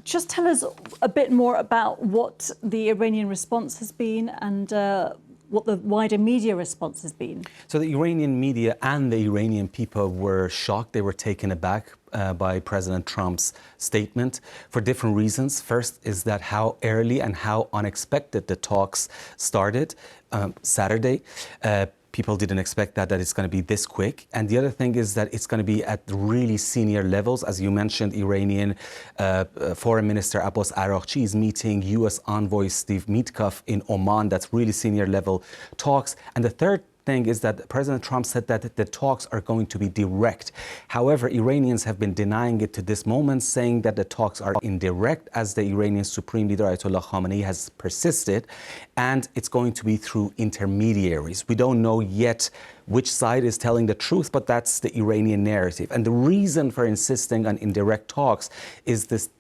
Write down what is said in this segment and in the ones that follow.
just tell us a bit more about what the Iranian response has been and what the wider media response has been. So the Iranian media and the Iranian people were shocked. They were taken aback by President Trump's statement for different reasons. First is that how early and how unexpected the talks started Saturday. People didn't expect that it's going to be this quick. And the other thing is that it's going to be at really senior levels. As you mentioned, Iranian Foreign Minister Abbas Araghchi is meeting U.S. Envoy Steve Witkoff in Oman. That's really senior level talks. And the third thing is that President Trump said that the talks are going to be direct. However, Iranians have been denying it to this moment, saying that the talks are indirect, as the Iranian Supreme Leader Ayatollah Khamenei has persisted, and it's going to be through intermediaries. We don't know yet which side is telling the truth, but that's the Iranian narrative. And the reason for insisting on indirect talks is this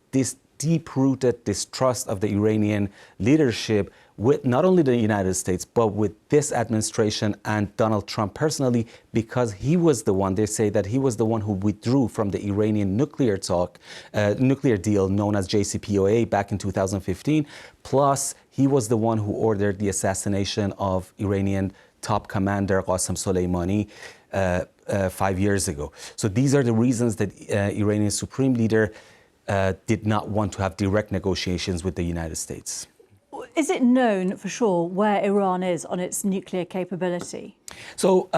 deep-rooted distrust of the Iranian leadership with not only the United States, but with this administration and Donald Trump personally, because he was the one, they say that he was the one who withdrew from the Iranian nuclear deal known as JCPOA back in 2015. Plus, he was the one who ordered the assassination of Iranian top commander Qasem Soleimani 5 years ago. So these are the reasons that Iranian Supreme Leader did not want to have direct negotiations with the United States. Is it known for sure where Iran is on its nuclear capability? So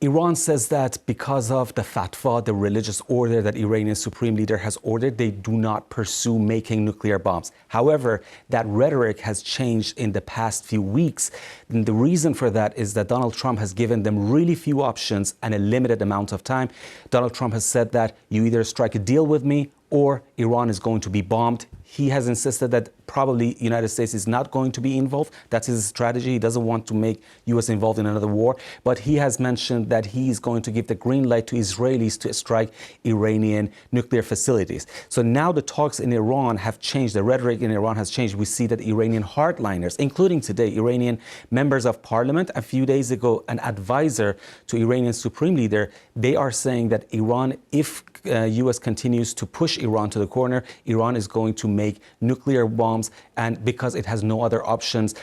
Iran says that because of the fatwa, the religious order that Iranian Supreme Leader has ordered, they do not pursue making nuclear bombs. However, that rhetoric has changed in the past few weeks. And the reason for that is that Donald Trump has given them really few options and a limited amount of time. Donald Trump has said that you either strike a deal with me or Iran is going to be bombed. He has insisted that probably the United States is not going to be involved. That's his strategy. He doesn't want to make U.S. involved in another war. But he has mentioned that he is going to give the green light to Israelis to strike Iranian nuclear facilities. So now the talks in Iran have changed. The rhetoric in Iran has changed. We see that Iranian hardliners, including today, Iranian members of parliament, a few days ago, an advisor to Iranian Supreme Leader, they are saying that Iran, if U.S. continues to push Iran to the corner, Iran is going to make nuclear bombs, and because it has no other options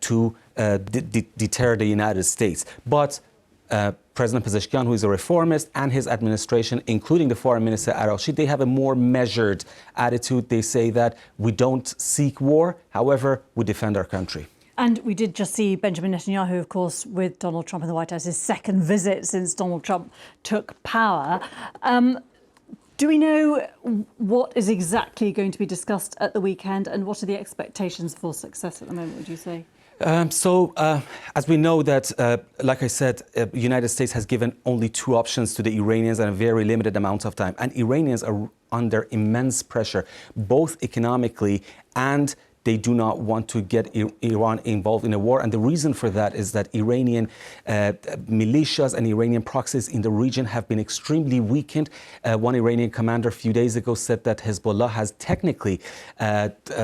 to deter the United States. But President Pezeshkian, who is a reformist, and his administration, including the Foreign Minister Araghchi, they have a more measured attitude. They say that we don't seek war, however, we defend our country. And we did just see Benjamin Netanyahu, of course, with Donald Trump in the White House, his second visit since Donald Trump took power. Do we know what is exactly going to be discussed at the weekend, and what are the expectations for success at the moment, would you say? As we know that, like I said, the United States has given only two options to the Iranians and a very limited amount of time. And Iranians are under immense pressure, both economically and they do not want to get Iran involved in a war. And the reason for that is that Iranian militias and Iranian proxies in the region have been extremely weakened. One Iranian commander a few days ago said that Hezbollah has technically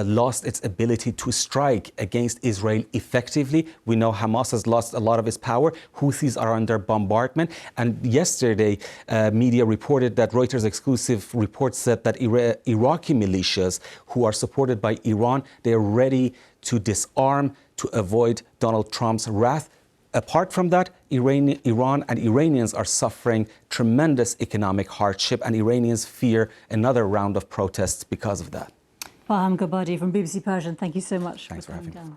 lost its ability to strike against Israel effectively. We know Hamas has lost a lot of its power. Houthis are under bombardment. And yesterday, media reported that Reuters exclusive report said that Iraqi militias who are supported by Iran, they are ready to disarm to avoid Donald Trump's wrath. Apart from that, Iran and Iranians are suffering tremendous economic hardship, and Iranians fear another round of protests because of that. Parham Ghobadi from BBC Persian, thank you so much for coming down.